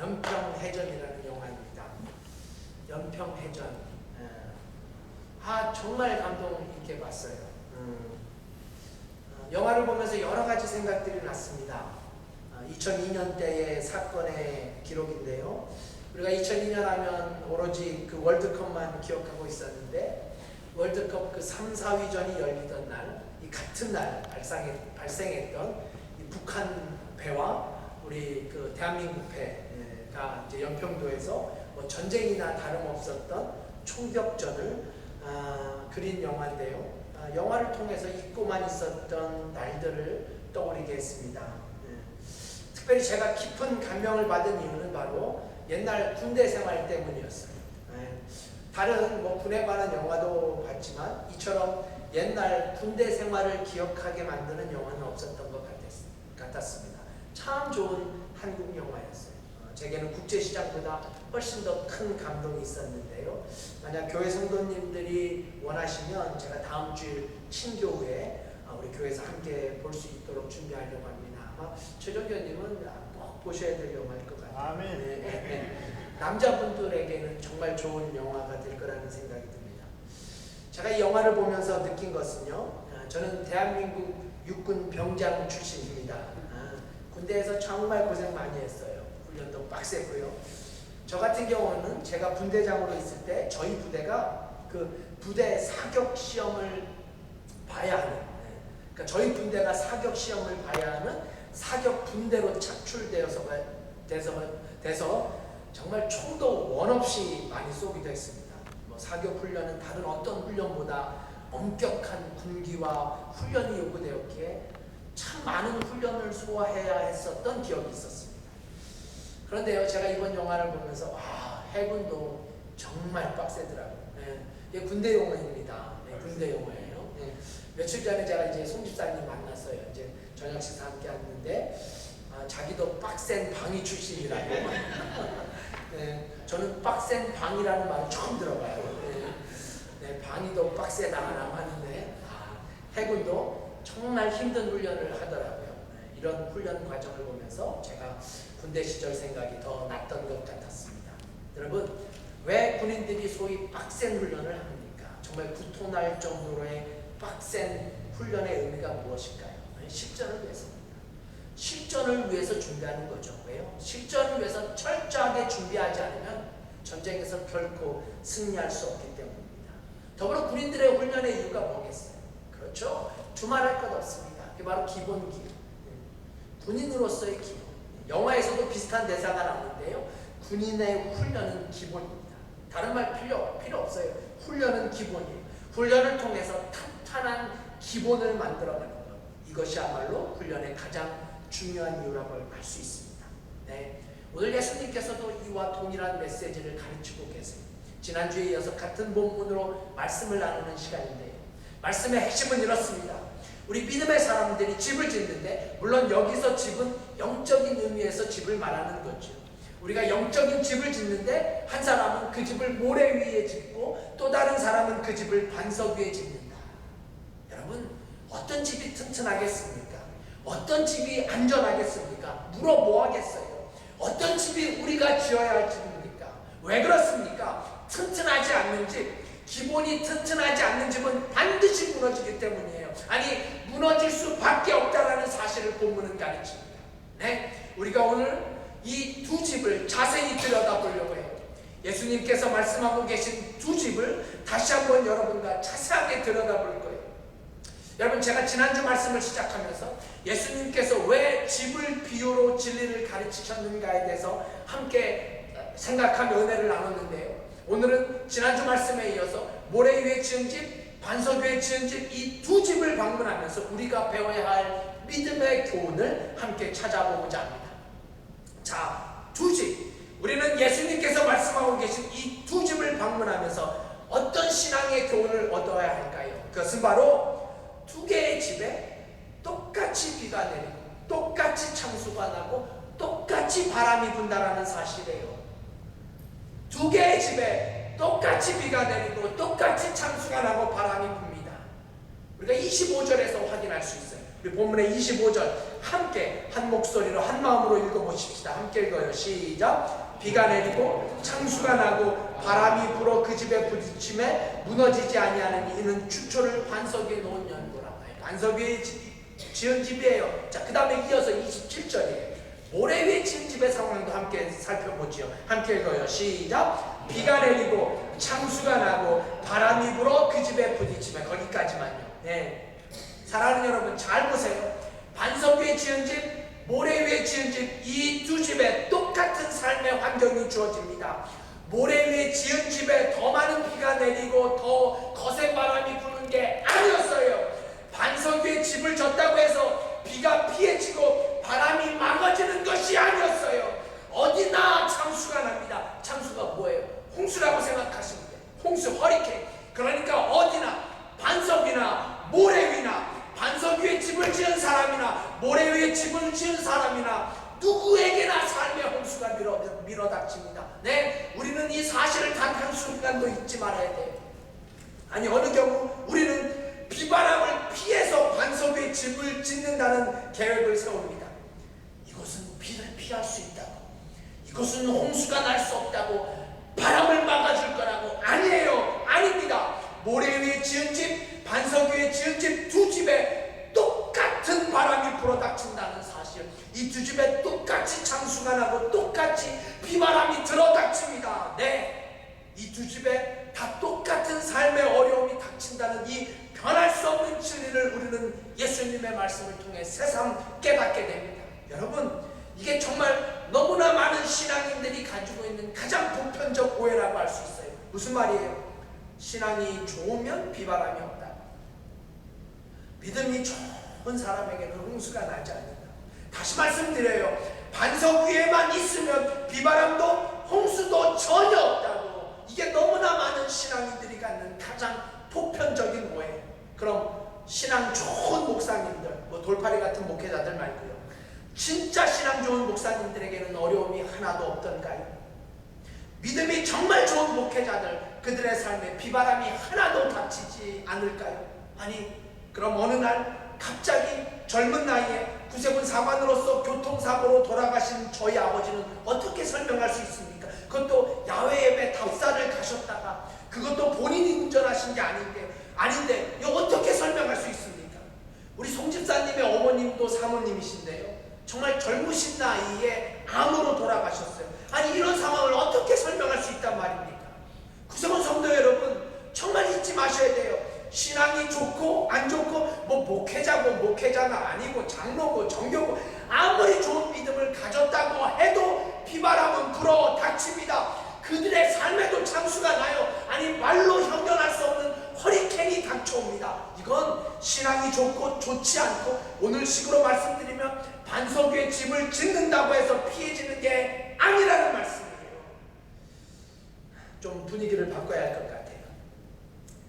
연평해전이라는 영화입니다. 연평해전. 정말 감동 있게 봤어요. 영화를 보면서 여러 가지 생각들이 났습니다. 2002년대의 사건의 기록인데요. 우리가 2002년 하면 오로지 그 월드컵만 기억하고 있었는데, 월드컵 그 3, 4위전이 열리던 날, 이 같은 날 발생했던 이 북한 배와 우리 그 대한민국 배가 이제 연평도에서 뭐 전쟁이나 다름없었던 총격전을 그린 영화인데요. 영화를 통해서 잊고만 있었던 날들을 떠올리게 했습니다. 특별히 제가 깊은 감명을 받은 이유는 바로 옛날 군대 생활 때문이었어요. 다른 뭐 군에 관한 영화도 봤지만 이처럼 옛날 군대 생활을 기억하게 만드는 영화는 없었던 것 같았습니다. 참 좋은 한국 영화였어요. 제게는 국제시장보다 훨씬 더 큰 감동이 있었는데요. 만약 교회 성도님들이 원하시면 제가 다음 주일 친교회 우리 교회에서 함께 볼 수 있도록 준비하려고 합니다. 아마 최종교님은 꼭 보셔야 될 영화일 것 같아요. 아멘. 남자분들에게는 정말 좋은 영화가 될 거라는 생각이 듭니다. 제가 이 영화를 보면서 느낀 것은요, 저는 대한민국 육군 병장 출신입니다. 군대에서 정말 고생 많이 했어요. 훈련도 빡셌고요. 저 같은 경우는 제가 분대장으로 있을 때 저희 부대가 그 부대 사격 시험을 봐야 하는, 그러니까 저희 분대가 사격 시험을 봐야 하는 사격 분대로 착출되어서 정말 총도 원 없이 많이 쏘기도 했습니다. 뭐 사격 훈련은 다른 어떤 훈련보다 엄격한 군기와 훈련이 요구되었기에 참 많은 훈련을 소화해야 했었던 기억이 있었습니다. 그런데요, 제가 이번 영화를 보면서 해군도 정말 빡세더라고요. 이게 군대 용어입니다. 군대 용어예요. 며칠 전에 제가 이제 송 집사님 만났어요. 이제 저녁 식사 함께 했는데 자기도 빡센 방위 출신이라고. 저는 빡센 방이라는 말을 처음 들어봐요. 방위도 빡세다라고 하는데 해군도 정말 힘든 훈련을 하더라고요. 이런 훈련 과정을 보면서 제가 군대 시절 생각이 더 났던 것 같았습니다. 여러분, 왜 군인들이 소위 빡센 훈련을 합니까? 정말 구토날 정도로의 빡센 훈련의 의미가 무엇일까요? 실전을 위해서입니다. 실전을 위해서 준비하는 거죠. 왜요? 실전을 위해서 철저하게 준비하지 않으면 전쟁에서 결코 승리할 수 없기 때문입니다. 더불어 군인들의 훈련의 이유가 뭐겠어요? 그렇죠? 두말할 것 없습니다. 그게 바로 기본기. 군인으로서의 기본. 영화에서도 비슷한 대사가 나오는데요. 군인의 훈련은 기본입니다. 다른 말 필요 없어요. 훈련은 기본이에요. 훈련을 통해서 탄탄한 기본을 만들어가는 것. 이것이야말로 훈련의 가장 중요한 이유라고 할 수 있습니다. 오늘 예수님께서도 이와 동일한 메시지를 가르치고 계세요. 지난주에 이어서 같은 본문으로 말씀을 나누는 시간인데요. 말씀의 핵심은 이렇습니다. 우리 믿음의 사람들이 집을 짓는데, 물론 여기서 집은 영적인 의미에서 집을 말하는 거죠. 우리가 영적인 집을 짓는데 한 사람은 그 집을 모래 위에 짓고 또 다른 사람은 그 집을 반석 위에 짓는다. 여러분, 어떤 집이 튼튼하겠습니까? 어떤 집이 안전하겠습니까? 물어 뭐 하겠어요? 어떤 집이 우리가 지어야 할 집입니까? 왜 그렇습니까? 튼튼하지 않는 집, 기본이 튼튼하지 않는 집은 반드시 무너지기 때문이에요. 아니, 무너질 수밖에 없다라는 사실을 본문은 가르칩니다. 우리가 오늘 이 두 집을 자세히 들여다보려고 해요. 예수님께서 말씀하고 계신 두 집을 다시 한번 여러분과 자세하게 들여다볼 거예요. 여러분, 제가 지난주 말씀을 시작하면서 예수님께서 왜 집을 비유로 진리를 가르치셨는가에 대해서 함께 생각하며 은혜를 나눴는데요. 오늘은 지난주 말씀에 이어서 모래 위에 지은 집, 반석 위에 지은 집, 이 두 집을 방문하면서 우리가 배워야 할 믿음의 교훈을 함께 찾아보고자 합니다. 자, 두 집. 우리는 예수님께서 말씀하고 계신 이 두 집을 방문하면서 어떤 신앙의 교훈을 얻어야 할까요? 그것은 바로 두 개의 집에 똑같이 비가 내리고 똑같이 창수가 나고 똑같이 바람이 분다라는 사실이에요. 두 개의 집에 똑같이 비가 내리고 똑같이 창수가 나고 바람이 붑니다. 우리가 25절에서 확인할 수 있어요. 우리 본문의 25절 함께 한 목소리로 한 마음으로 읽어보십시다. 함께 읽어요. 시작. 비가 내리고 창수가 나고 바람이 불어 그 집에 부딪힘에 무너지지 아니하는 이는 추초를 반석 위에 놓은 연고라. 반석 위에 지은 집이에요. 자, 그 다음에 이어서 27절이에요. 모래 위에 지은 집의 상황도 함께 살펴보지요. 함께 읽어요. 시작. 비가 내리고 창수가 나고 바람이 불어 그 집에 부딪히면 거기까지만요. 네. 사랑하는 여러분 잘 보세요. 반석 위에 지은 집, 모래 위에 지은 집, 이 두 집에 똑같은 삶의 환경이 주어집니다. 모래 위에 지은 집에 더 많은 비가 내리고 더 거센 바람이 부는 게 아니었어요. 반석 위에 집을 졌다고 해서 비가 피해지고 바람이 막아지는 것이 아니었어요. 어디나 창수가 납니다. 창수가 뭐예요? 홍수라고 생각하시면 돼요. 홍수, 허리케인. 그러니까 어디나 반석 위나 모래 위나 반석 위에 집을 지은 사람이나 모래 위에 집을 지은 사람이나 누구에게나 삶의 홍수가 밀어닥칩니다. 네, 우리는 이 사실을 단 한순간도 잊지 말아야 돼요. 아니 어느 경우 우리는 비바람을 피해서 반석 위에 집을 짓는다는 계획을 세웁니다. 이것은 비를 피할 수 있다고, 이것은 홍수가 날 수 없다고, 바람을 막아줄 거라고. 아니에요. 아닙니다. 모래 위에 지은 집, 반석 위에 지은 집 두 집에 똑같은 바람이 불어닥친다는 사실, 이 두 집에 똑같이 창수가 나고 똑같이 비바람이 들어닥칩니다. 네, 이 두 집에 다 똑같은 삶의 어려움이 닥친다는 이 변할 수 없는 진리를 우리는 예수님의 말씀을 통해 새삼 깨닫게 됩니다. 여러분, 이게 정말 너무나 많은 신앙인들이 가지고 있는 가장 보편적 오해라고 할 수 있어요. 무슨 말이에요? 신앙이 좋으면 비바람이 없다. 믿음이 좋은 사람에게는 홍수가 나지 않는다. 다시 말씀드려요. 반석 위에만 있으면 비바람도 홍수도 전혀 없다고. 이게 너무나 많은 신앙인들이 갖는 가장 보편적인 오해. 그럼 신앙 좋은 목사님들, 뭐 돌팔이 같은 목회자들 말고요, 진짜 신앙 좋은 목사님들에게는 어려움이 하나도 없던가요? 믿음이 정말 좋은 목회자들, 그들의 삶에 비바람이 하나도 닥치지 않을까요? 아니, 그럼 어느 날 갑자기 젊은 나이에 구세군 사관으로서 교통사고로 돌아가신 저희 아버지는 어떻게 설명할 수 있습니까? 그것도 야외 예배 답사를 가셨다가, 그것도 본인이 운전하신 게 아닌데 이거 어떻게 설명할 수 있습니까? 우리 송 집사님의 어머님도 사모님이신데요, 정말 젊으신 나이에 암으로 돌아가셨어요. 아니, 이런 상황을 어떻게 설명할 수 있단 말입니까? 구세군 성도 여러분, 정말 잊지 마셔야 돼요. 신앙이 좋고 안 좋고, 뭐 목회자고 목회자가 아니고 장로고 정교고 아무리 좋은 믿음을 가졌다고 해도 비바람은 불어 닥칩니다. 그들의 삶에도 창수가 나요. 아니, 말로 형용할 수 없는 허리케인이 닥쳐옵니다. 이건 신앙이 좋고 좋지 않고, 오늘 식으로 말씀드리면 반석 위에 집을 짓는다고 해서 피해지는 게 아니라는 말씀이에요. 좀 분위기를 바꿔야 할 것 같아요.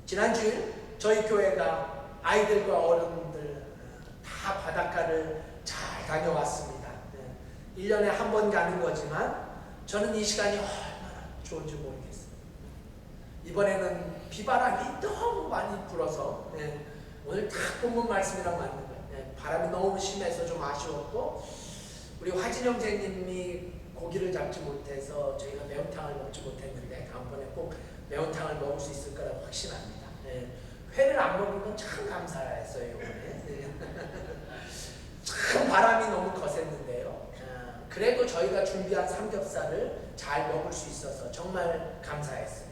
지난주일 저희 교회가 아이들과 어른들 다 바닷가를 잘 다녀왔습니다. 1년에 한 번 가는 거지만 저는 이 시간이 얼마나 좋은지 모르겠어요. 이번에는 비바람이 너무 많이 불어서, 오늘 딱 본문 말씀이랑 맞는 거예요. 바람이 너무 심해서 좀 아쉬웠고, 우리 화진 형제님이 고기를 잡지 못해서 저희가 매운탕을 먹지 못했는데 다음번에 꼭 매운탕을 먹을 수 있을 거라고 확신합니다. 회를 안 먹은 건 참 감사했어요. 이번에. 참 바람이 너무 거셌는데요. 그래도 저희가 준비한 삼겹살을 잘 먹을 수 있어서 정말 감사했어요.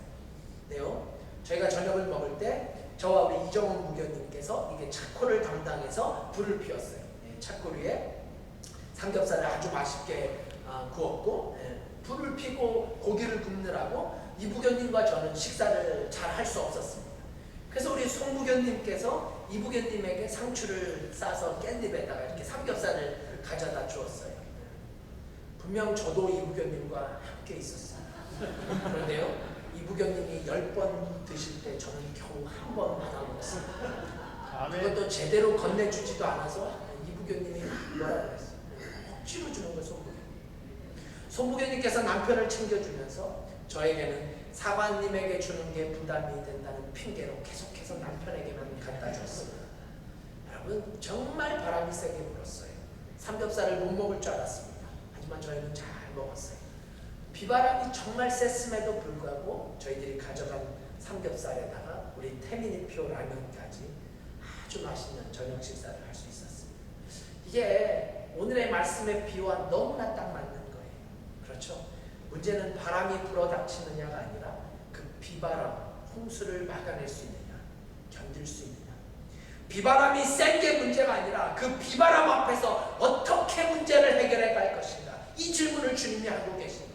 네요. 저희가 저녁을 먹을 때 저와 우리 이정훈 무교님께서 이게 차코를 담당해서 불을 피웠어요. 차코 위에 삼겹살을 아주 맛있게 구웠고, 불을 피고 고기를 굽느라고 이부교님과 저는 식사를 잘 할 수 없었습니다. 그래서 우리 송부교님께서 이부교님에게 상추를 싸서 깻잎에다가 이렇게 삼겹살을 가져다 주었어요. 분명 저도 이부교님과 함께 있었어요. 그런데요, 이부교님이 10번 드실 때 저는 겨우 한 번 받아 먹었어요. 그것도 제대로 건네주지도 않아서 이부교님이 뭐라고 했어요? 억지로 주는 거예요. 송부교님께서 남편을 챙겨주면서 저에게는 사관님에게 주는 게 부담이 된다는 핑계로 계속해서 남편에게만 갖다 줬습니다. 여러분 정말 바람이 세게 불었어요. 삼겹살을 못 먹을 줄 알았습니다. 하지만 저희는 잘 먹었어요. 비바람이 정말 셌음에도 불구하고 저희들이 가져간 삼겹살에다가 우리 태민이표 라면까지 아주 맛있는 저녁 식사를 할 수 있었습니다. 이게 오늘의 말씀의 비유와 너무나 딱 맞는 거예요. 그렇죠? 문제는 바람이 불어닥치느냐가 아니라 그 비바람, 홍수를 막아낼 수 있느냐, 견딜 수 있느냐. 비바람이 센 게 문제가 아니라 그 비바람 앞에서 어떻게 문제를 해결해 갈 것인가. 이 질문을 주님이 하고 계신 거예요.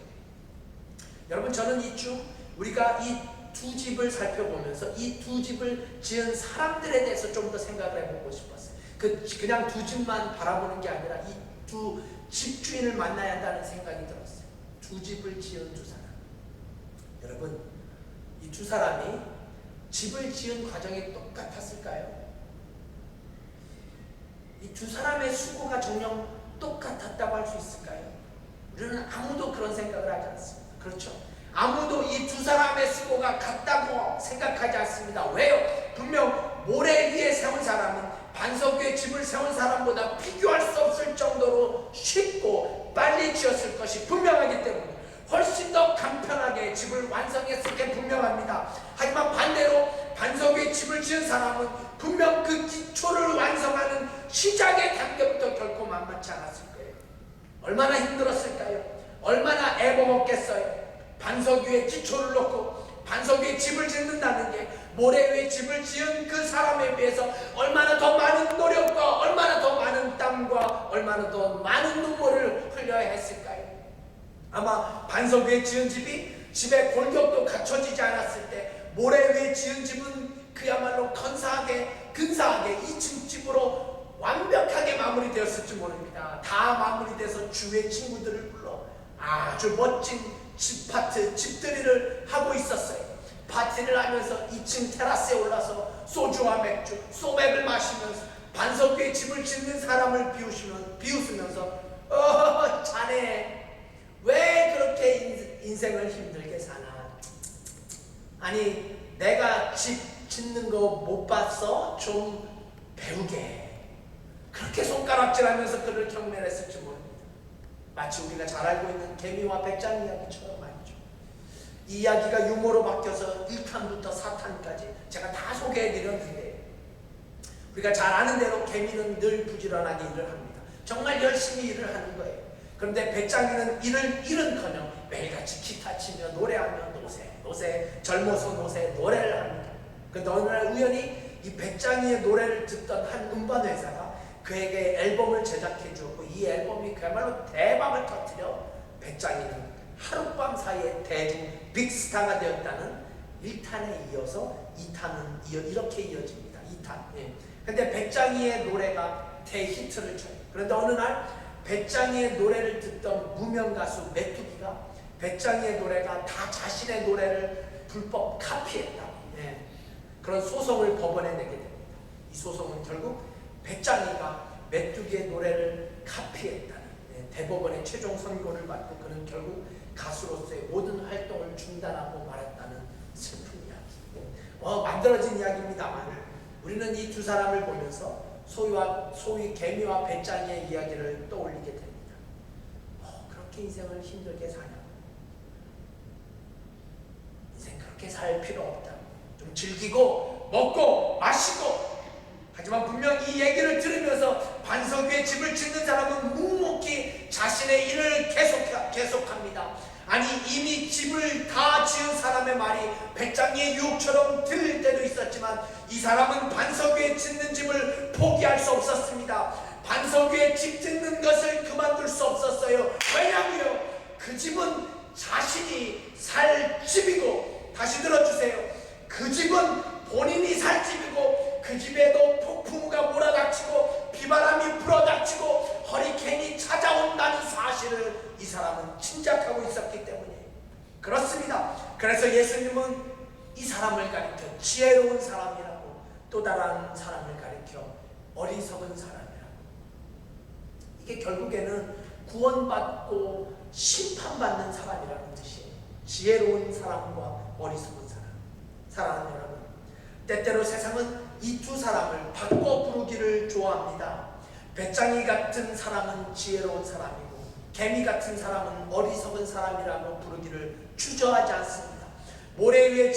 여러분, 저는 이 주 우리가 이 두 집을 살펴보면서 이 두 집을 지은 사람들에 대해서 좀 더 생각을 해보고 싶었어요. 그냥 두 집만 바라보는 게 아니라 이 두 집주인을 만나야 한다는 생각이 들었어요. 두 집을 지은 두 사람. 여러분, 이 두 사람이 집을 지은 과정이 똑같았을까요? 이 두 사람의 수고가 정녕 똑같았다고 할 수 있을까요? 우리는 아무도 그런 생각을 하지 않습니다. 그렇죠? 아무도 이 두 사람의 수고가 같다고 생각하지 않습니다. 왜요? 분명 모래 위에 세운 사람은 반석 위에 집을 세운 사람보다 비교할 수 없을 정도로 쉽고 빨리 지었을 것이 분명하기 때문에 훨씬 더 간편하게 집을 완성했을 게 분명합니다. 하지만 반대로 반석 위에 집을 지은 사람은 분명 그 기초를 완성하는 시작의 단계부터 결코 만만치 않았을 거예요. 얼마나 힘들었을까요? 얼마나 애먹었겠어요? 반석 위에 기초를 놓고 반석 위에 집을 짓는다는 게 모래 위에 집을 지은 그 사람에 비해서 얼마나 더 많은 노력과 얼마나 더 많은 땀과 얼마나 더 많은 눈물을 흘려야 했을까요? 아마 반석 위에 지은 집이 집의 골격도 갖춰지지 않았을 때 모래 위에 지은 집은 그야말로 근사하게 2층 집으로 완벽하게 마무리되었을지 모릅니다. 다 마무리돼서 주위의 친구들을 불러 아주 멋진 집들이를 하고 있었어요. 파티를 하면서 2층 테라스에 올라서 소주와 맥주, 소맥을 마시면서 반석 위에 집을 짓는 사람을 비웃으면서 자네 왜 그렇게 인생을 힘들게 사나? 아니, 내가 집 짓는 거 못 봤어? 좀 배우게. 그렇게 손가락질하면서 그를 경멸했을지 모릅니다. 마치 우리가 잘 알고 있는 개미와 백장 이야기처럼 말이죠. 이 이야기가 유머로 바뀌어서 1탄부터 4탄까지 제가 다 소개해드렸는데, 우리가 잘 아는 대로 개미는 늘 부지런하게 일을 합니다. 정말 열심히 일을 하는 거예요. 그런데 배짱이는 일은커녕 매일같이 기타 치며 노래하며 노새 젊어서 노래를 합니다. 그런데 어느 날 우연히 이 배짱이의 노래를 듣던 한 음반 회사가 그에게 앨범을 제작해 주었고, 이 앨범이 그야말로 대박을 터뜨려 배짱이는 하룻밤 사이에 대중 빅스타가 되었다는 1탄에 이어서 2탄은 이렇게 이어집니다. 2탄. 근데 배짱이의 노래가 대히트를 쳐요. 그런데 어느 날 배짱이의 노래를 듣던 무명 가수 메뚜기가 배짱이의 노래가 다 자신의 노래를 불법 카피했다. 그런 소송을 법원에 내게 됩니다. 이 소송은 결국 배짱이가 메뚜기의 노래를 카피했다는 대법원의 최종 선고를 받고 그는 결국 가수로서의 모든 활동을 중단하고 말았다는 슬픈 이야기. 만들어진 이야기입니다만 우리는 이 두 사람을 보면서 소위 개미와 배짱이의 이야기를 떠올리게 됩니다. 그렇게 인생을 힘들게 사냐? 인생 그렇게 살 필요 없다. 좀 즐기고 먹고 마시고. 하지만 분명 이 얘기를 들으면서 반석 위에 집을 짓는 사람은 묵묵히 자신의 일을 계속합니다. 아니, 이미 집을 다 지은 사람의 말이 배짱이의 유혹처럼 들릴 때도 있었지만 이 사람은 반석 위에 짓는 집을 포기할 수 없었습니다. 반석 위에 집 짓는 것을 그만둘 수 없었어요. 왜냐고요? 그 집은 자신이 살 집이고, 다시 들어주세요. 그 집은 본인이 살 집이고, 그 집에도 폭풍우가 몰아닥치고 비바람이 불어닥치고 허리케인이 찾아온다는 사실을 이 사람은 짐작하고 있었기 때문이에요. 그렇습니다. 그래서 예수님은 이 사람을 가리켜 지혜로운 사람이라고, 또 다른 사람을 가리켜 어리석은 사람이라고. 이게 결국에는 구원받고 심판받는 사람이라는 뜻이에요. 지혜로운 사람과 어리석은 사람. 사랑하는 여러분, 때때로 세상은 이 두 사람을 바꿔 부르기를 좋아합니다. 배짱이 같은 사람은 지혜로운 사람이고 개미 같은 사람은 어리석은 사람이라고 부르기를 주저하지 않습니다. 모래 위에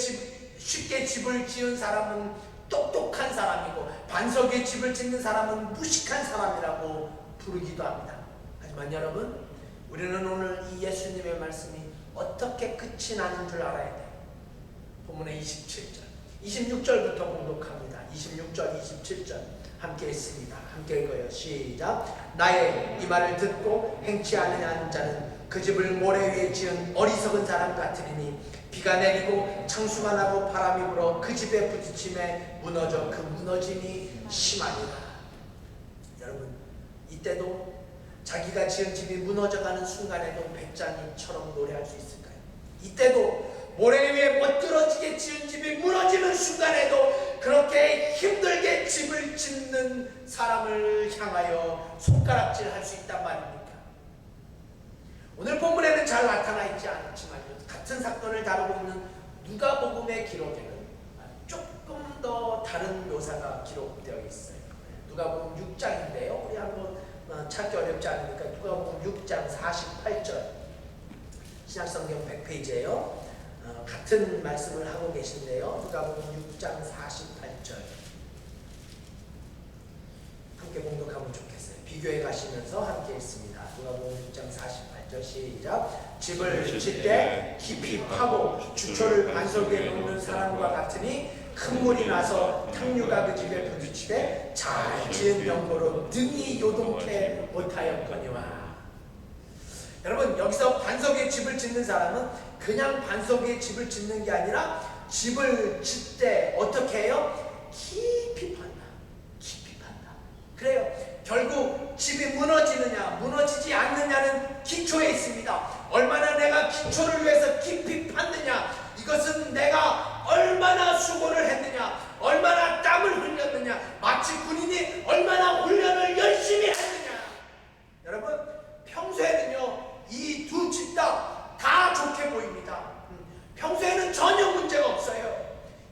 쉽게 집을 지은 사람은 똑똑한 사람이고 반석 위에 집을 짓는 사람은 무식한 사람이라고 부르기도 합니다. 하지만 여러분, 우리는 오늘 이 예수님의 말씀이 어떻게 끝이 나는 줄 알아야 돼요. 본문의 27절, 26절부터 공독합니다. 26절, 27절 함께 읽습니다. 함께 읽어요. 시작. 나의 이 말을 듣고 행치 않으냐는 자는 그 집을 모래 위에 지은 어리석은 사람 같으리니 비가 내리고 창수가 나고 바람이 불어 그 집에 부딪힘에 무너져 그 무너짐이 심하니라. 여러분, 이때도 자기가 지은 집이 무너져가는 순간에도 배짱이처럼 노래할 수 있을까요? 이때도 모래 위에 멋들어지게 지은 집이 무너지는 순간에도 그렇게 힘들게 집을 짓는 사람을 향하여 손가락질 할 수 있단 말입니까? 오늘 본문에는 잘 나타나 있지 않지만 같은 사건을 다루고 있는 누가복음의 기록에는 조금 더 다른 묘사가 기록되어 있어요. 누가복음 6장인데요. 우리 한번 찾기 어렵지 않으니까 누가복음 6장 48절, 신약성경 100페이지예요. 같은 말씀을 하고 계신데요. 누가복음 6장 48절 함께 공독하면 좋겠어요. 비교해 가시면서 함께 읽습니다. 누가복음 6장 48절 시작. 집을 짓되 깊이 파고 주초를 반석 위에 놓는 사람과 같으니 큰 물이 나서 탕류가 그 집에 부딪히되 잘 지은 병고로 능히 요동케 못하였거니와. 여러분, 여기서 반석 위에 집을 짓는 사람은 그냥 반석 위에 집을 짓는 게 아니라 집을 짓되 어떻게 해요? 깊이 판다. 깊이 판다. 그래요. 결국 집이 무너지느냐 무너지지 않느냐는 기초에 있습니다. 얼마나 내가 기초를 위해서 깊이 팠느냐, 이것은 내가 얼마나 수고를 했느냐, 얼마나 땀을 흘렸느냐, 마치 군인이 얼마나 훈련을 열심히 했느냐. 여러분, 평소에는요 이 두 집 다 좋게 보입니다. 평소에는 전혀 문제가 없어요.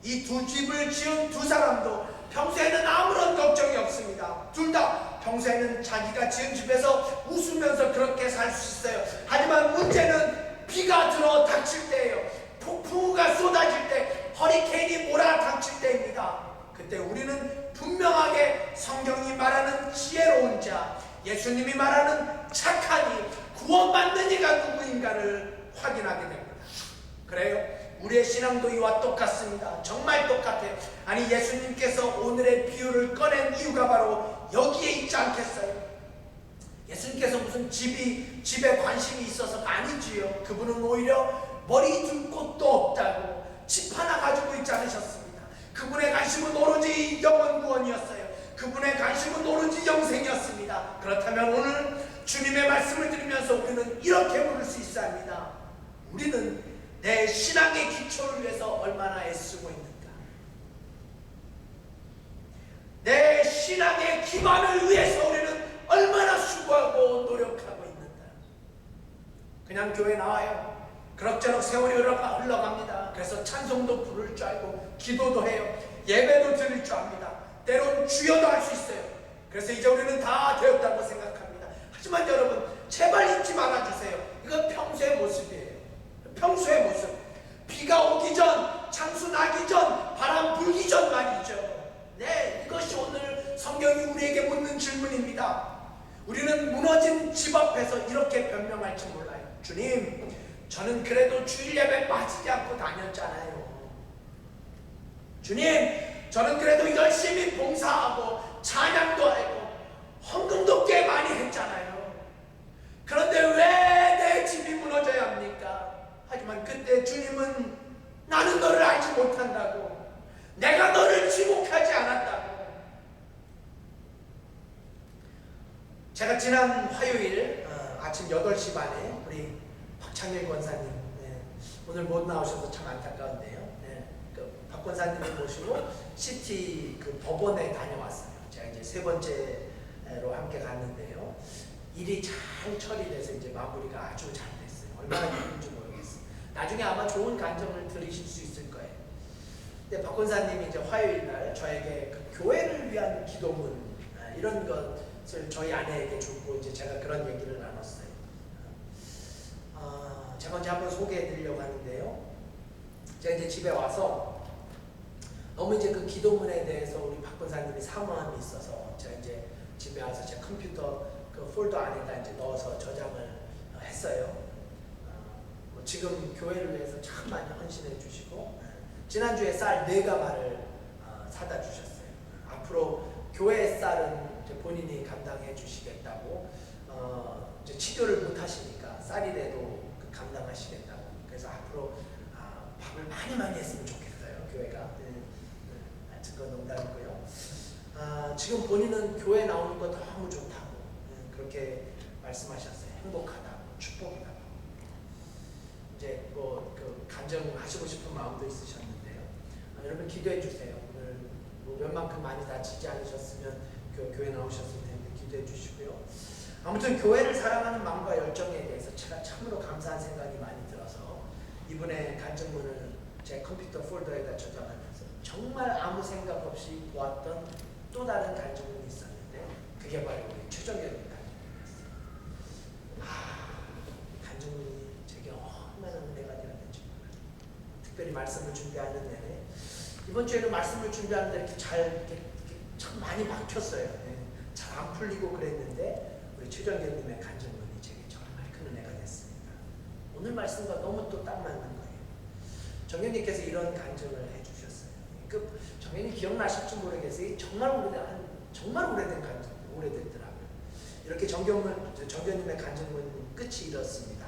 이 두 집을 지은 두 사람도 평소에는 아무런 걱정이 없습니다. 둘 다 평소에는 자기가 지은 집에서 웃으면서 그렇게 살 수 있어요. 하지만 문제는 비가 들어 닥칠 때예요. 폭풍우가 쏟아질 때, 허리케인이 몰아닥칠 때입니다. 그때 우리는 분명하게 성경이 말하는 지혜로운 자, 예수님이 말하는 착한 이, 구원받는 이가 누구인가를 확인하게 됩니다. 그래요? 우리의 신앙도 이와 똑같습니다. 정말 똑같아요. 아니, 예수님께서 오늘의 비유를 꺼낸 이유가 바로 여기에 있지 않겠어요? 예수님께서 무슨 집에 관심이 있어서가 아니지요. 그분은 오히려 머리 둘 곳도 없다고 집 하나 가지고 있지 않으셨습니다. 그분의 관심은 오로지 영원 구원이었어요. 그분의 관심은 오로지 영생이었습니다. 그렇다면 오늘 주님의 말씀을 들으면서 우리는 이렇게 물을 수 있어야 합니다. 우리는 내 신앙의 기초를 위해서 얼마나 애쓰고 있는가? 내 신앙의 기반을 위해서 우리는 얼마나 수고하고 노력하고 있는가? 그냥 교회 나와요. 그럭저럭 세월이 흘러갑니다. 그래서 찬송도 부를 줄 알고 기도도 해요. 예배도 드릴 줄 압니다. 때론 주여도 할 수 있어요. 그래서 이제 우리는 다 되었다고 생각합니다. 하지만 여러분, 제발 잊지 말아주세요. 이건 평소의 모습이에요. 평소의 모습. 비가 오기 전, 창수 나기 전, 바람 불기 전 말이죠. 네, 이것이 오늘 성경이 우리에게 묻는 질문입니다. 우리는 무너진 집 앞에서 이렇게 변명할지 몰라요. 주님, 저는 그래도 주일 예배 빠지지 않고 다녔잖아요. 주님, 저는 그래도 열심히 봉사하고 찬양도 하고 헌금도 꽤 많이 했잖아요. 그런데 왜 내 집이 무너져야 합니까? 하지만 그때 주님은 나는 너를 알지 못한다고, 내가 너를 지목하지 않았다고. 제가 지난 화요일 아침 8시 반에 우리 박창일 권사님, 오늘 못 나오셔서 참 안타까운데요. 박 권사님을 모시고 시티 그 법원에 다녀왔어요. 제가 이제 세 번째로 함께 갔는데요. 일이 잘 처리돼서 이제 마무리가 아주 잘 됐어요. 얼마나 기쁜지 모르겠어요. 나중에 아마 좋은 간증을 들으실 수 있을 거예요. 근데 박 권사님이 이제 화요일 날 저에게 그 교회를 위한 기도문 이런 것을 저희 아내에게 주고 이제 제가 그런 얘기를 나눴어요. 제가 이제 한번 소개해 드리려고 하는데요. 제가 이제 집에 와서 너무 이제 그 기도문에 대해서 우리 박 권사님이 사모함이 있어서 제가 이제 집에 와서 제 컴퓨터 그 폴더 안에다 이제 넣어서 저장을 했어요. 지금 교회를 위해서 참 많이 헌신해 주시고 지난주에 쌀 4가마를 사다 주셨어요. 앞으로 교회 쌀은 이제 본인이 감당해 주시겠다고 이제 치료를 못 하시니까 쌀이라도 감당하시겠다고. 그래서 앞으로 밥을 많이 했으면 좋겠어요. 교회가. 하여튼 그건 농담이고요. 지금 본인은 교회 나오는 거 너무 좋다고 그렇게 말씀하셨어요. 행복하다고, 축복이다고. 이제 그 간증하시고 싶은 마음도 있으셨는데요. 여러분 기도해 주세요. 오늘 뭐 웬만큼 많이 다치지 않으셨으면 교회 나오셨을 텐데 기도해 주시고요. 아무튼 교회를 사랑하는 마음과 열정에 대해서 제가 참으로 감사한 생각이 많이 들어서 이분의 간증문을 제 컴퓨터 폴더에다 저장하면서 정말 아무 생각 없이 보았던 또 다른 간증문이 있었는데 그게 바로 우리 최정현 간증문이었어요. 간증문이 제게 얼마나 은혜가 되었는지 몰라요. 특별히 말씀을 준비하는 내내 이번 주에는 말씀을 준비하는데 이렇게 참 많이 막혔어요. 잘 안 풀리고 그랬는데 우리 최정현님의 간증문이 제게 정말 큰 은혜가 됐습니다. 오늘 말씀과 너무 또 딱 맞는 거예요. 정현님께서 이런 간증을 해주셨어요. 그 정현님 기억나실지 모르겠어요. 정말 오래된 간증, 오래됐더라고요. 이렇게 정현님의 간증문 끝이 이렇습니다.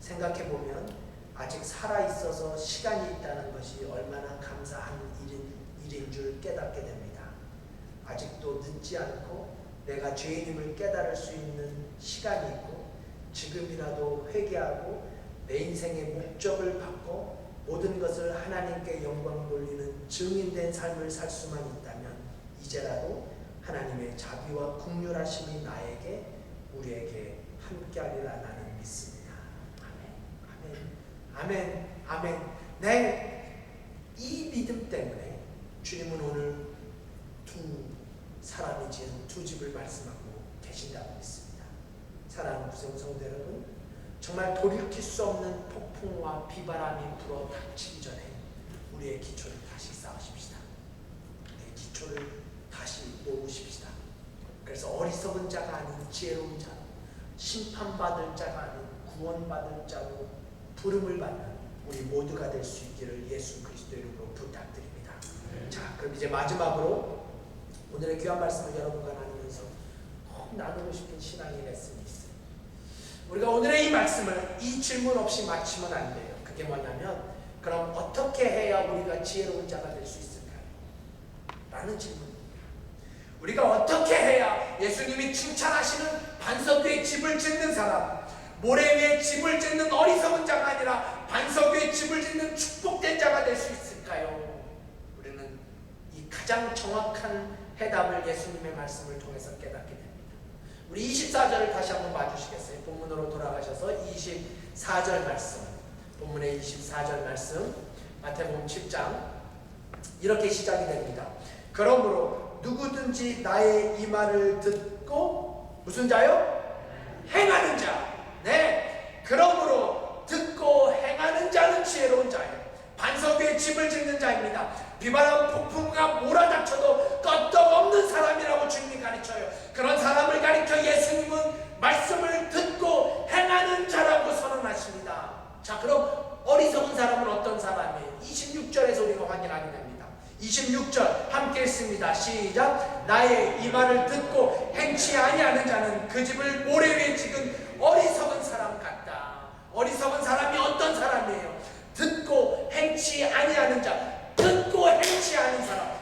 생각해보면 아직 살아있어서 시간이 있다는 것이 얼마나 감사한 일인 줄 깨닫게 됩니다. 아직도 늦지 않고 내가 죄인임을 깨달을 수 있는 시간이 있고 지금이라도 회개하고 내 인생의 목적을 바꿔 모든 것을 하나님께 영광 돌리는 증인된 삶을 살 수만 있다면 이제라도 하나님의 자비와 긍휼하심이 우리에게 함께하리라 나는 믿습니다. 아멘. 네, 이 믿음 때문에 주님은 오늘 두 사람이 지은 두 집을 말씀하고 계신다고 믿습니다. 사랑하는 구성 성도 여러분, 정말 돌이킬 수 없는 폭풍과 비바람이 불어 닥치기 전에 우리의 기초를 다시 쌓으십시다. 우리의 기초를 다시 모으십시다. 그래서 어리석은 자가 아닌 지혜로운 자로, 심판받을 자가 아닌 구원받을 자로 부름을 받는 우리 모두가 될 수 있기를 예수 그리스도 이름으로 부탁드립니다. 자, 그럼 이제 마지막으로 오늘의 귀한 말씀을 여러분과 나누면서 꼭 나누고 싶은 신앙의 레슨이 있어요. 우리가 오늘의 이 말씀을 이 질문 없이 마치면 안 돼요. 그게 뭐냐면 그럼 어떻게 해야 우리가 지혜로운 자가 될 수 있을까요? 라는 질문입니다. 우리가 어떻게 해야 예수님이 칭찬하시는 반석 위에 집을 짓는 사람, 모래 위에 집을 짓는 어리석은 자가 아니라 반석 위에 집을 짓는 축복된 자가 될 수 있을까요? 우리는 이 가장 정확한 해답을 예수님의 말씀을 통해서 깨닫게 됩니다. 우리 24절을 다시 한번 봐주시겠어요? 본문으로 돌아가셔서 24절 말씀, 본문의 24절 말씀, 마태복음 10장 이렇게 시작이 됩니다. 그러므로 누구든지 나의 이 말을 듣고 무슨 자요? 행하는 자. 네, 그러므로 듣고 행하는 자는 지혜로운 자예요. 반석 위에 집을 짓는 자입니다. 비바람 폭풍과 몰아닥쳐도 끄떡없는 사람이라고 주님이 가르쳐요. 그런 사람을 가르쳐 예수님은 말씀을 듣고 행하는 자라고 선언하십니다. 자, 그럼 어리석은 사람은 어떤 사람이에요? 26절에서 우리가 확인하게 됩니다. 26절 함께 읽습니다. 시작. 나의 이 말을 듣고 행치 아니하는 자는 그 집을 모래 위에 찍은 어리석은 사람 같다. 어리석은 사람이 어떤 사람이에요? 듣고 행치 아니하는 자. 듣고 행치 않은 사람.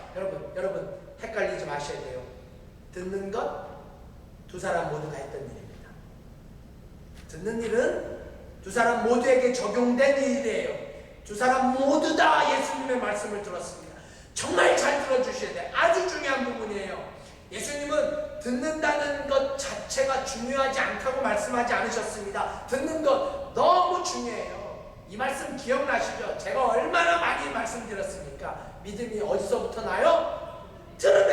여러분 헷갈리지 마셔야 돼요. 듣는 것 두 사람 모두가 했던 일입니다. 듣는 일은 두 사람 모두에게 적용된 일이에요. 두 사람 모두 다 예수님의 말씀을 들었습니다. 정말 잘 들어주셔야 돼요. 아주 중요한 부분이에요. 예수님은 듣는다는 것 자체가 중요하지 않다고 말씀하지 않으셨습니다. 듣는 것 너무 중요해요. 이 말씀 기억나시죠? 제가 얼마나 많이 말씀드렸습니까? 믿음이 어디서부터 나요? 들은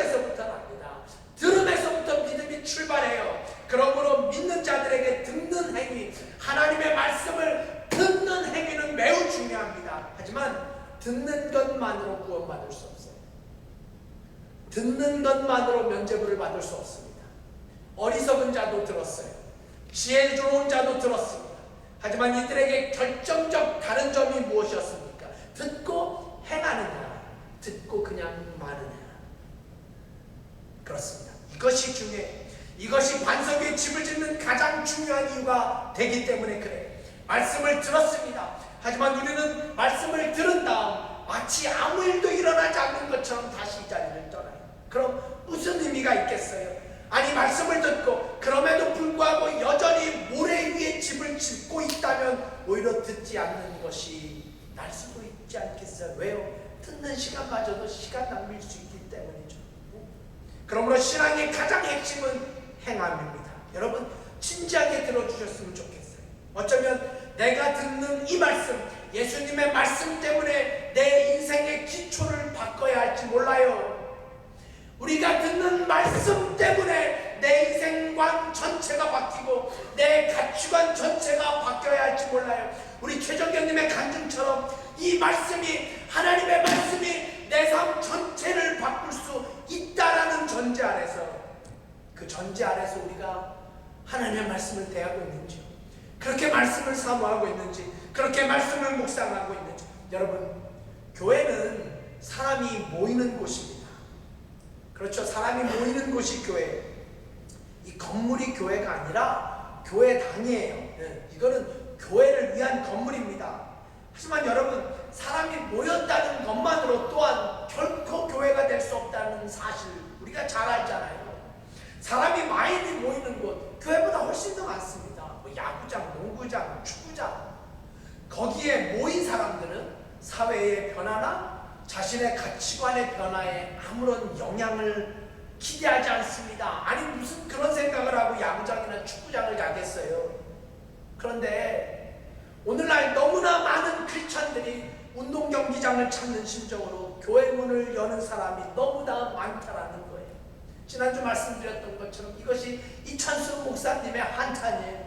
출발해요. 그러므로 믿는 자들에게 듣는 행위, 하나님의 말씀을 듣는 행위는 매우 중요합니다. 하지만 듣는 것만으로 구원받을 수 없어요. 듣는 것만으로 면죄부를 받을 수 없습니다. 어리석은 자도 들었어요. 지혜로운 자도 들었습니다. 하지만 이들에게 결정적 다른 점이 무엇이었습니까? 듣고 행하느냐, 듣고 그냥 마느냐. 그렇습니다. 이것이 중요해요. 이것이 반석 위에 집을 짓는 가장 중요한 이유가 되기 때문에 그래요. 말씀을 들었습니다. 하지만 우리는 말씀을 들은 다음 마치 아무 일도 일어나지 않는 것처럼 다시 이 자리를 떠나요. 그럼 무슨 의미가 있겠어요? 아니, 말씀을 듣고 그럼에도 불구하고 여전히 모래 위에 집을 짓고 있다면 오히려 듣지 않는 것이 날 수도 있지 않겠어요? 왜요? 듣는 시간마저도 시간 낭비일 수 있기 때문이죠. 그러므로 신앙의 가장 핵심은 행함입니다. 여러분 진지하게 들어주셨으면 좋겠어요. 어쩌면 내가 듣는 이 말씀, 예수님의 말씀 때문에 내 인생의 기초를 바꿔야 할지 몰라요. 우리가 듣는 말씀 때문에 내 인생관 전체가 바뀌고 내 가치관 전체가 바뀌어야 할지 몰라요. 우리 최정경님의 간증처럼 이 말씀이, 하나님의 말씀이 내 삶 전체를 바꿀 수 있다라는 전제 아래서, 그 전제 아래서 우리가 하나님의 말씀을 대하고 있는지, 그렇게 말씀을 사모하고 있는지, 그렇게 말씀을 묵상하고 있는지. 여러분, 교회는 사람이 모이는 곳입니다. 그렇죠. 사람이 모이는 곳이 교회예요. 이 건물이 교회가 아니라 교회당이에요. 이거는 교회를 위한 건물입니다. 하지만 여러분, 사람이 모였다는 것만으로 또한 결코 교회가 될 수 없다는 사실 우리가 잘 알잖아요. 사람이 많이 모이는 곳, 교회보다 훨씬 더 많습니다. 뭐 야구장, 농구장, 축구장, 거기에 모인 사람들은 사회의 변화나 자신의 가치관의 변화에 아무런 영향을 기대하지 않습니다. 아니, 무슨 그런 생각을 하고 야구장이나 축구장을 가겠어요. 그런데 오늘날 너무나 많은 크리스찬들이 운동 경기장을 찾는 심정으로 교회 문을 여는 사람이 너무나 많다라는 거예요. 지난주 말씀드렸던 것처럼 이것이 이찬수 목사님의 한탄이에요.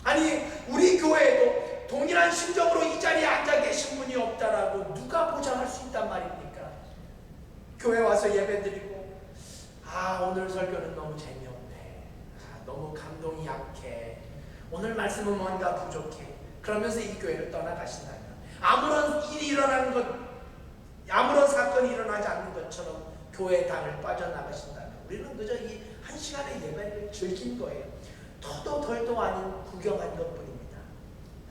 아니, 우리 교회에도 동일한 심정으로 이 자리에 앉아 계신 분이 없다라고 누가 보장할 수 있단 말입니까? 교회 와서 예배드리고, 오늘 설교는 너무 재미없네, 너무 감동이 약해, 오늘 말씀은 뭔가 부족해, 그러면서 이 교회를 떠나가신다면, 아무런 일이 일어나는 것, 아무런 사건이 일어나지 않는 것처럼 교회의 당을 빠져나가신다면 우리는 그저 이 한 시간의 예배를 즐긴 거예요. 더도 덜도 아닌 구경한 것뿐입니다.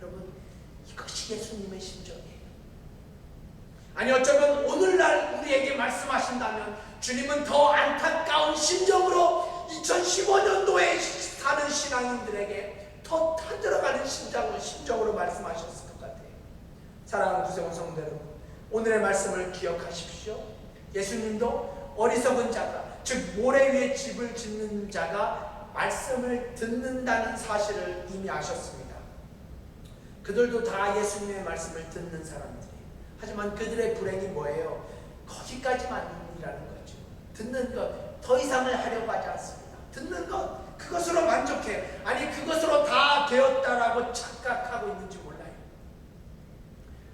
여러분, 이것이 예수님의 심정이에요. 아니, 어쩌면 오늘날 우리에게 말씀하신다면 주님은 더 안타까운 심정으로 2015년도에 사는 신앙인들에게 더 타들어가는 심정으로 말씀하셨을 것 같아요. 사랑하는 구세군 성도 여러분, 오늘의 말씀을 기억하십시오. 예수님도 어리석은 자가, 즉 모래 위에 집을 짓는 자가 말씀을 듣는다는 사실을 이미 아셨습니다. 그들도 다 예수님의 말씀을 듣는 사람들이에요. 하지만 그들의 불행이 뭐예요? 거기까지만이라는 거죠. 듣는 것, 더 이상을 하려고 하지 않습니다. 듣는 것, 그것으로 만족해. 아니, 그것으로 다 되었다라고 착각하고 있는지 몰라요.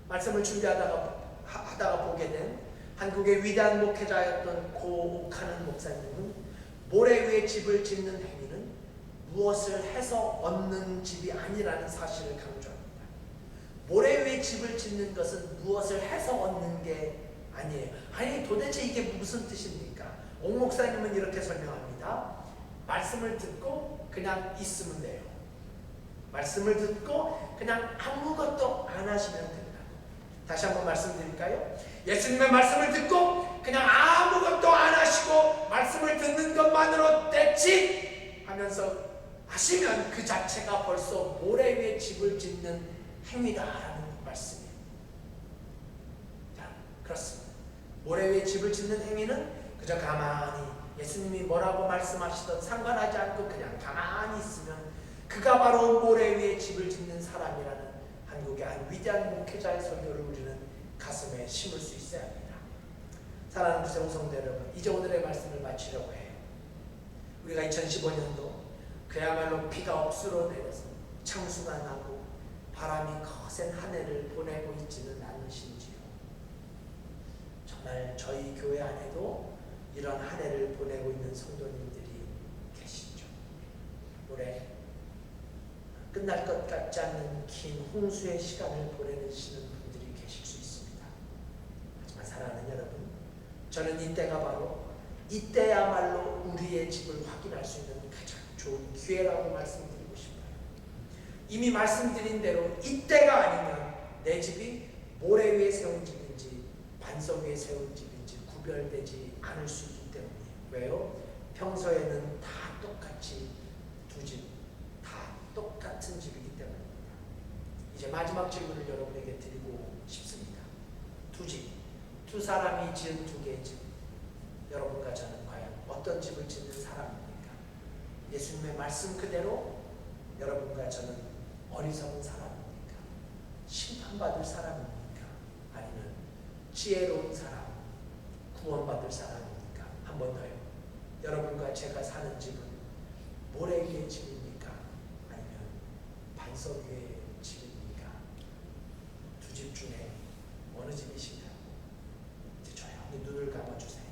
말씀을 준비하다가 보게 된 한국의 위대한 목회자였던 고 옥하는 목사님은 모래 위에 집을 짓는 행위는 무엇을 해서 얻는 집이 아니라는 사실을 강조합니다. 모래 위에 집을 짓는 것은 무엇을 해서 얻는 게 아니에요. 아니, 도대체 이게 무슨 뜻입니까? 옥 목사님은 이렇게 설명합니다. 말씀을 듣고 그냥 있으면 돼요. 말씀을 듣고 그냥 아무것도 안 하시면 된다. 다시 한번 말씀드릴까요? 예수님의 말씀을 듣고 그냥 아무것도 안 하시고 말씀을 듣는 것만으로 됐지 하면서 하시면 그 자체가 벌써 모래 위에 집을 짓는 행위다라는 말씀이에요. 자, 그렇습니다. 모래 위에 집을 짓는 행위는 그저 가만히 예수님이 뭐라고 말씀하시던 상관하지 않고 그냥 가만히 있으면 그가 바로 모래 위에 집을 짓는 사람이라는 한국의 한 위대한 목회자의 설교를 우리는 가슴에 심을 수 있어야 합니다. 사랑하는 구세군 성도 여러분, 이제 오늘의 말씀을 마치려고 해요. 우리가 2015년도 그야말로 비가 억수로 내려서 창수가 나고 바람이 거센 한 해를 보내고 있지는 않으신지요. 정말 저희 교회 안에도 이런 한 해를 보내고 있는 성도님들이 계시죠. 올해 끝날 것 같지 않는 긴 홍수의 시간을 보내시는 분들이 계실 수 있습니다. 하지만 사랑하는 여러분, 저는 이때가 바로 이때야말로 우리의 집을 확인할 수 있는 가장 좋은 기회라고 말씀드리고 싶어요. 이미 말씀드린 대로 이때가 아니면 내 집이 모래 위에 세운 집인지 반석 위에 세운 집인지 구별되지 않을 수 있기 때문이에요. 왜요? 평소에는 다 똑같이 두 집, 다 똑같은 집이기 때문입니다. 이제 마지막 질문을 여러분에게 드리고 싶습니다. 두 집, 두 사람이 지은 두 개의 집, 여러분과 저는 과연 어떤 집을 짓는 사람입니까? 예수님의 말씀 그대로 여러분과 저는 어리석은 사람입니까? 심판받을 사람입니까? 아니면 지혜로운 사람, 구원받을 사람입니까? 한 번 더요. 여러분과 제가 사는 집은 모래 위의 집입니까? 아니면 반석 위의 집입니까? 두 집 중에 어느 집이신가요? 이제 조용히 눈을 감아주세요.